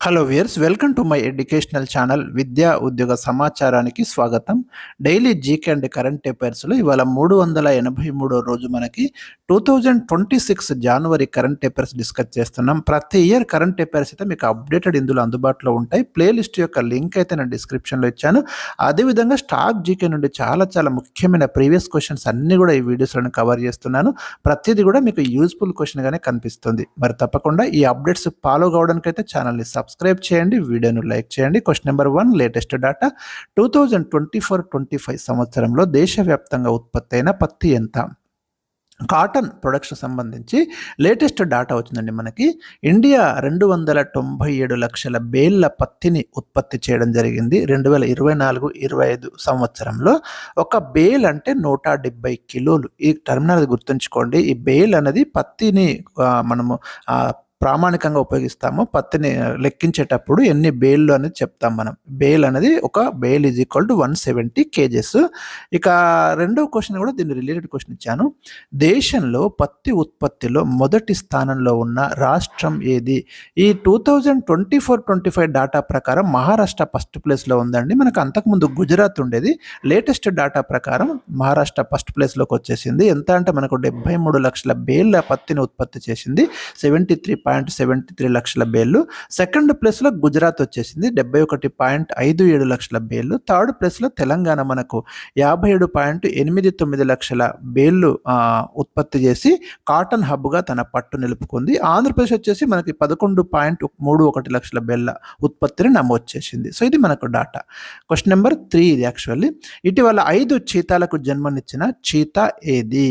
Hello viewers, welcome to my educational channel విద్యా ఉద్యోగ సమాచారానికి స్వాగతం. డైలీ జీకే అండ్ కరెంట్ అఫైర్స్లో ఇవాళ 383 రోజు మనకి 2026 జనవరి కరెంట్ అఫైర్స్ డిస్కస్ చేస్తున్నాం. ప్రతి ఇయర్ కరెంట్ అఫైర్స్ అయితే మీకు అప్డేటెడ్ ఇందులో అందుబాటులో ఉంటాయి. ప్లేలిస్ట్ యొక్క లింక్ అయితే నేను డిస్క్రిప్షన్లో ఇచ్చాను. అదేవిధంగా స్టాక్ జీకే నుండి చాలా ముఖ్యమైన ప్రీవియస్ క్వశ్చన్స్ అన్నీ కూడా ఈ వీడియోస్లో కవర్ చేస్తున్నాను. ప్రతిదీ కూడా మీకు యూస్ఫుల్ క్వశ్చన్గానే కనిపిస్తుంది. మరి తప్పకుండా ఈ అప్డేట్స్ ఫాలో కావడానికి అయితే ఛానల్ని సబ్స్క్రైబ్ చేయండి, వీడియోను లైక్ చేయండి. క్వశ్చన్ నెంబర్ 1, లేటెస్ట్ డేటా 2024-25 సంవత్సరంలో దేశవ్యాప్తంగా ఉత్పత్తి అయిన పత్తి ఎంత? కాటన్ ప్రొడక్షన్ సంబంధించి లేటెస్ట్ డేటా వచ్చిందండి. మనకి ఇండియా 297 లక్షల బేళ్ల పత్తిని ఉత్పత్తి చేయడం జరిగింది 2024-25 సంవత్సరంలో. ఒక బేల్ అంటే 170 కిలోలు. ఈ టర్మినాలజీ గుర్తుంచుకోండి. ఈ బేల్ అనేది పత్తిని మనము ప్రామాణికంగా ఉపయోగిస్తాము. పత్తిని లెక్కించేటప్పుడు ఎన్ని బేళ్ళు అనేది చెప్తాం మనం. బేల్ అనేది ఒక bale is equal to 170 kgs. ఇక రెండవ క్వశ్చన్ కూడా దీన్ని రిలేటెడ్ క్వశ్చన్ ఇచ్చాను. దేశంలో పత్తి ఉత్పత్తిలో మొదటి స్థానంలో ఉన్న రాష్ట్రం ఏది? ఈ 2024-25 డేటా ప్రకారం మహారాష్ట్ర ఫస్ట్ ప్లేస్లో ఉందండి. మనకు అంతకుముందు గుజరాత్ ఉండేది. లేటెస్ట్ డేటా ప్రకారం మహారాష్ట్ర ఫస్ట్ ప్లేస్లోకి వచ్చేసింది. ఎంత అంటే మనకు 73 లక్షల బేళ్ల పత్తిని ఉత్పత్తి చేసింది, 73.73 లక్షల బేళ్లు. సెకండ్ ప్లేస్లో గుజరాత్ వచ్చేసింది, 71.57 లక్షల బేళ్లు. థర్డ్ ప్లేస్లో తెలంగాణ మనకు 57.89 లక్షల బేళ్లు ఉత్పత్తి చేసి కాటన్ హబ్గా తన పట్టు నిలుపుకుంది. ఆంధ్రప్రదేశ్ వచ్చేసి మనకి 11.31 లక్షల బేళ్ల ఉత్పత్తిని నమోదు చేసింది. సో ఇది మనకు డాటా. క్వశ్చన్ నెంబర్ 3 ఇది యాక్చువల్లీ. ఇటీవల 5 చీతాలకు జన్మనిచ్చిన చీతా ఏది?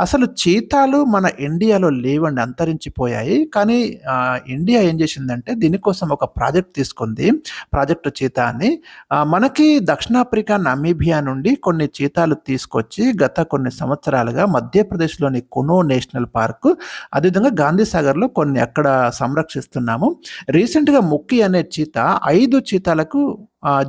అసలు చీతాలు మన ఇండియాలో లేవండి, అంతరించిపోయాయి. కానీ ఇండియా ఏం చేసిందంటే దీనికోసం ఒక ప్రాజెక్ట్ తీసుకుంది, ప్రాజెక్ట్ చీతా అని. మనకి దక్షిణాఫ్రికా, నమీబియా నుండి కొన్ని చీతాలు తీసుకొచ్చి గత కొన్ని సంవత్సరాలుగా మధ్యప్రదేశ్లోని కునో నేషనల్ పార్క్, అదేవిధంగా గాంధీ సాగర్లో కొన్ని అక్కడ సంరక్షిస్తున్నాము. రీసెంట్గా ముక్కి అనే చీతా 5 చీతాలకు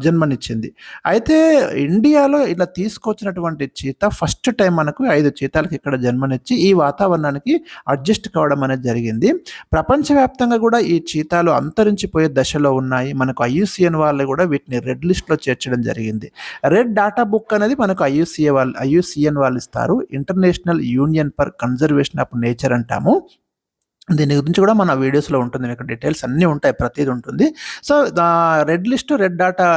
జన్మనిచ్చింది. అయితే ఇండియాలో ఇలా తీసుకొచ్చినటువంటి చీతా ఫస్ట్ టైం మనకు 5 చీతాలకు ఇక్కడ జన్మనిచ్చి ఈ వాతావరణానికి అడ్జస్ట్ కావడం అనేది జరిగింది. ప్రపంచవ్యాప్తంగా కూడా ఈ చీతాలు అంతరించిపోయే దశలో ఉన్నాయి. మనకు IUCN వాళ్ళు కూడా వీటిని రెడ్ లిస్ట్లో చేర్చడం జరిగింది. రెడ్ డాటా బుక్ అనేది మనకు IUCN వాళ్ళు ఇస్తారు. International union for conservation of nature అంటాము. దీని గురించి కూడా మన వీడియోస్లో ఉంటుంది, మీకు డీటెయిల్స్ అన్నీ ఉంటాయి, ప్రతిదీ ఉంటుంది. So red list, red data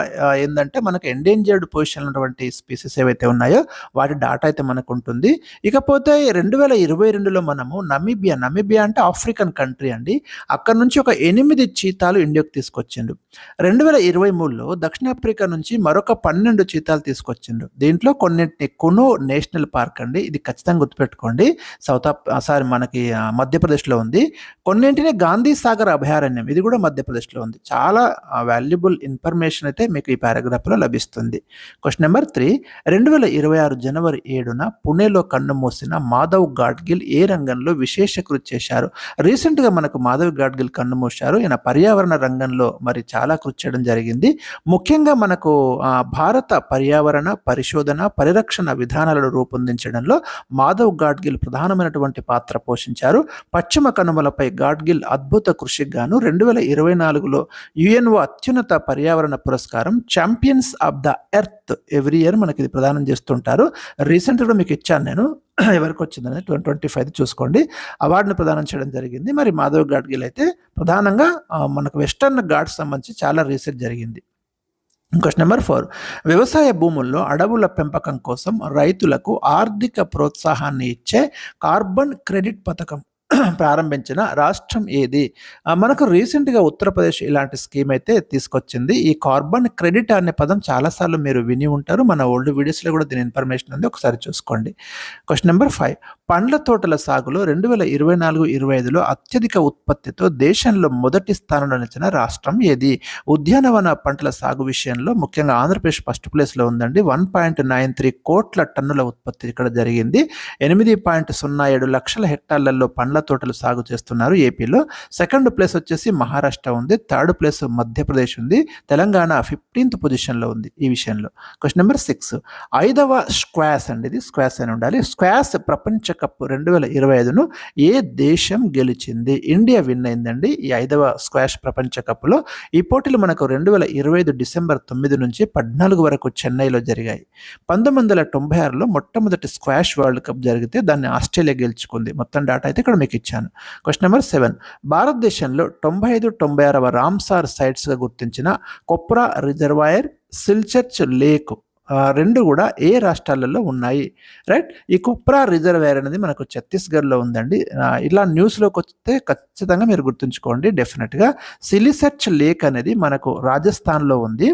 ఏంటంటే మనకు ఎండేంజర్డ్ పొజిషన్ ఉన్నటువంటి స్పీసెస్ ఏవైతే ఉన్నాయో వాటి డాటా అయితే మనకు ఉంటుంది. ఇకపోతే 2022లో మనము నమీబియా అంటే ఆఫ్రికన్ కంట్రీ అండి, అక్కడ నుంచి ఒక 8 చీతాలు ఇండియాకు తీసుకొచ్చిండు. 2023లో దక్షిణాఫ్రికా నుంచి మరొక 12 చీతాలు తీసుకొచ్చిండు. దీంట్లో కొన్నింటిని కునో నేషనల్ పార్క్ అండి, ఇది ఖచ్చితంగా గుర్తుపెట్టుకోండి, మనకి మధ్యప్రదేశ్లో ఉంది. కొన్నింటిని గాంధీ సాగర్ అభయారణ్యం, ఇది కూడా మధ్యప్రదేశ్లో ఉంది. చాలా వాల్యుబుల్ ఇన్ఫర్మేషన్ అయితే మీకు ఈ పారాగ్రాఫ్లో లభిస్తుంది. క్వశ్చన్ నెంబర్ 3, 2026 జనవరి 7న పుణేలో కన్నుమూసిన మాధవ్ గాడ్గిల్ ఏ రంగంలో విశేష కృషి చేశారు? రీసెంట్గా మనకు మాధవ్ గాడ్గిల్ కన్నుమూశారు. ఈయన పర్యావరణ రంగంలో మరి చాలా కృషి చేయడం జరిగింది. ముఖ్యంగా మనకు భారత పర్యావరణ పరిశోధన పరిరక్షణ విధానాలను రూపొందించడంలో మాధవ్ గాడ్గిల్ ప్రధానమైనటువంటి పాత్ర పోషించారు. పశ్చిమ కనుమలపై గాడ్గిల్ అద్భుత కృషికి గాను 2024లో UNO అత్యున్నత పర్యావరణ పురస్కారం champions of the earth every year మనకి ఇది ప్రదానం చేస్తుంటారు. రీసెంట్గా మీకు ఇచ్చాను నేను, ఎవరికి వచ్చిందని 2025 చూసుకోండి, అవార్డును ప్రదానం చేయడం జరిగింది. మరి మాధవ్ గాడ్గిల్ అయితే ప్రధానంగా మనకు వెస్టర్న్ ఘాట్స్ సంబంధించి చాలా రీసెర్చ్ జరిగింది. క్వశ్చన్ నెంబర్ 4, వ్యవసాయ భూముల్లో అడవుల పెంపకం కోసం రైతులకు ఆర్థిక ప్రోత్సాహాన్ని ఇచ్చే కార్బన్ క్రెడిట్ పథకం ప్రారంభించిన రాష్ట్రం ఏది? మనకు రీసెంట్గా ఉత్తరప్రదేశ్ ఇలాంటి స్కీమ్ అయితే తీసుకొచ్చింది. ఈ కార్బన్ క్రెడిట్ అనే పదం చాలాసార్లు మీరు విని ఉంటారు, మన ఓల్డ్ వీడియోస్లో కూడా దీని ఇన్ఫర్మేషన్ ఉంది, ఒకసారి చూసుకోండి. క్వశ్చన్ నెంబర్ 5, పండ్ల తోటల సాగులో 2024-25లో అత్యధిక ఉత్పత్తితో దేశంలో మొదటి స్థానంలో నిలిచిన రాష్ట్రం ఏది? ఉద్యానవన పంటల సాగు విషయంలో ముఖ్యంగా ఆంధ్రప్రదేశ్ ఫస్ట్ ప్లేస్లో ఉందండి. 1.93 కోట్ల టన్నుల ఉత్పత్తి ఇక్కడ జరిగింది. 8.07 లక్షల హెక్టార్లలో పండ్ల తోటలు సాగు చేస్తున్నారు ఏపీలో. సెకండ్ ప్లేస్ వచ్చేసి మహారాష్ట్ర ఉంది, థర్డ్ ప్లేస్ మధ్యప్రదేశ్ ఉంది, తెలంగాణ 15th పొజిషన్లో ఉంది ఈ విషయంలో. క్వశ్చన్ నెంబర్ 6, 5వ స్క్వాష్ అండి, ఇది స్క్వాష్ అని ఉండాలి. స్క్వాష్ ప్రపంచ కప్ 2025ను ఏ దేశం గెలిచింది? ఇండియా విన్ అయిందండి ఈ 5వ స్క్వాష్ ప్రపంచ కప్లో. ఈ పోటీలు మనకు 2025 డిసెంబర్ 9 నుంచి 14 వరకు చెన్నైలో జరిగాయి. 1996లో మొట్టమొదటి స్క్వాష్ వరల్డ్ కప్ జరిగితే దాన్ని ఆస్ట్రేలియా గెలుచుకుంది. మొత్తం డేటా అయితే ఇక్కడ మీకు ఇచ్చాను. క్వశ్చన్ నెంబర్ 7, భారతదేశంలో 95, 96వ రామ్సార్ సైట్స్గా గుర్తించిన కొప్రా రిజర్వాయర్, సిల్చర్చ్ లేక్ రెండు కూడా ఏ రాష్ట్రాలలో ఉన్నాయి? రైట్. ఈ కుప్రా రిజర్వేర్ అనేది మనకు ఛత్తీస్గఢ్లో ఉందండి. ఇలా న్యూస్లోకి వస్తే ఖచ్చితంగా మీరు గుర్తుంచుకోండి డెఫినెట్గా. సిలిసర్చ్ లేక్ అనేది మనకు రాజస్థాన్లో ఉంది.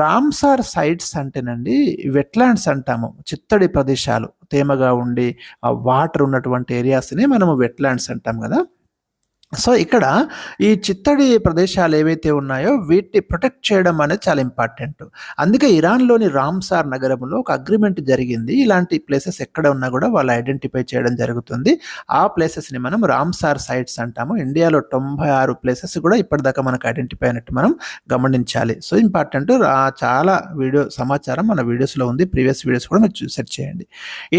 రామ్సార్ సైట్స్ అంటేనండి వెట్లాండ్స్ అంటాము, చిత్తడి ప్రదేశాలు, తేమగా ఉండి వాటర్ ఉన్నటువంటి ఏరియాస్ని మనము వెట్లాండ్స్ అంటాం కదా. సో ఇక్కడ ఈ చిత్తడి ప్రదేశాలు ఏవైతే ఉన్నాయో వీటిని ప్రొటెక్ట్ చేయడం అనేది చాలా ఇంపార్టెంట్. అందుకే ఇరాన్లోని రామ్సార్ నగరంలో ఒక అగ్రిమెంట్ జరిగింది. ఇలాంటి ప్లేసెస్ ఎక్కడ ఉన్నా కూడా వాళ్ళు ఐడెంటిఫై చేయడం జరుగుతుంది. ఆ ప్లేసెస్ని మనం రామ్సార్ సైట్స్ అంటాము. ఇండియాలో 96 ప్లేసెస్ కూడా ఇప్పటిదాకా మనకు ఐడెంటిఫై అయినట్టు మనం గమనించాలి. So important. చాలా సమాచారం మన వీడియోస్లో ఉంది. ప్రీవియస్ వీడియోస్ కూడా మీరు సెర్చ్ చేయండి.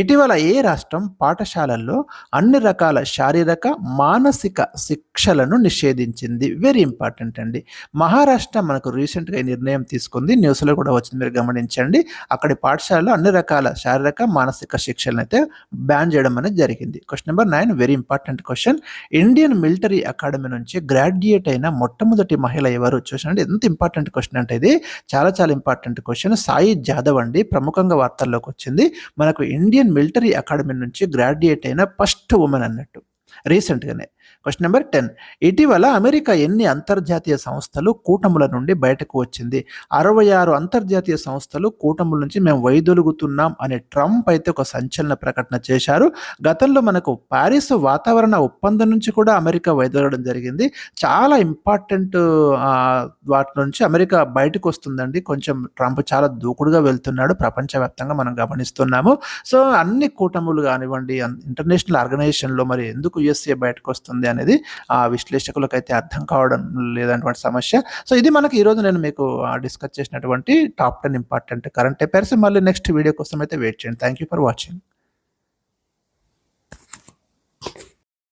ఇటీవల ఏ రాష్ట్రం పాఠశాలల్లో అన్ని రకాల శారీరక, మానసిక శిక్షలను నిషేధించింది? వెరీ ఇంపార్టెంట్ అండి. మహారాష్ట్ర మనకు రీసెంట్గా ఈ నిర్ణయం తీసుకుంది. న్యూస్లో కూడా వచ్చింది, మీరు గమనించండి. అక్కడి పాఠశాలలో అన్ని రకాల శారీరక, మానసిక శిక్షలను అయితే బ్యాన్ చేయడం అనేది జరిగింది. Question number 9, very important question. Indian military academy నుంచి గ్రాడ్యుయేట్ అయిన మొట్టమొదటి మహిళ ఎవరు? చూసండి, ఎంత ఇంపార్టెంట్ క్వశ్చన్ అంటే ఇది చాలా చాలా ఇంపార్టెంట్ క్వశ్చన్. సాయి జాదవ్ అండి, ప్రముఖంగా వార్తల్లోకి వచ్చింది. మనకు ఇండియన్ మిలిటరీ అకాడమీ నుంచి గ్రాడ్యుయేట్ అయిన ఫస్ట్ ఉమెన్ అన్నట్టు రీసెంట్గానే. క్వశ్చన్ నెంబర్ 10, ఇటీవల అమెరికా ఎన్ని అంతర్జాతీయ సంస్థలు కూటముల నుండి బయటకు వచ్చింది? 66 అంతర్జాతీయ సంస్థలు కూటముల నుంచి మేము వైదొలుగుతున్నాం అని ట్రంప్ అయితే ఒక సంచలన ప్రకటన చేశారు. గతంలో మనకు ప్యారిస్ వాతావరణ ఒప్పందం నుంచి కూడా అమెరికా వైదొలగడం జరిగింది. చాలా ఇంపార్టెంట్ వాటి నుంచి అమెరికా బయటకు వస్తుందండి. కొంచెం ట్రంప్ చాలా దూకుడుగా వెళ్తున్నాడు, ప్రపంచవ్యాప్తంగా మనం గమనిస్తున్నాము. సో అన్ని కూటములు కానివ్వండి, ఇంటర్నేషనల్ ఆర్గనైజేషన్లో మరి ఎందుకు యుఎస్ఏ బయటకు వస్తుంది అనేది ఆ విశ్లేషకులకు అయితే అర్థం కావడం లేదన్నటువంటి సమస్య. సో ఇది మనకి ఈరోజు నేను మీకు డిస్కస్ చేసినటువంటి టాప్ 10 ఇంపార్టెంట్ కరెంట్ అఫైర్స్. మళ్ళీ నెక్స్ట్ వీడియో కోసం అయితే వెయిట్ చేయండి. Thank you for watching.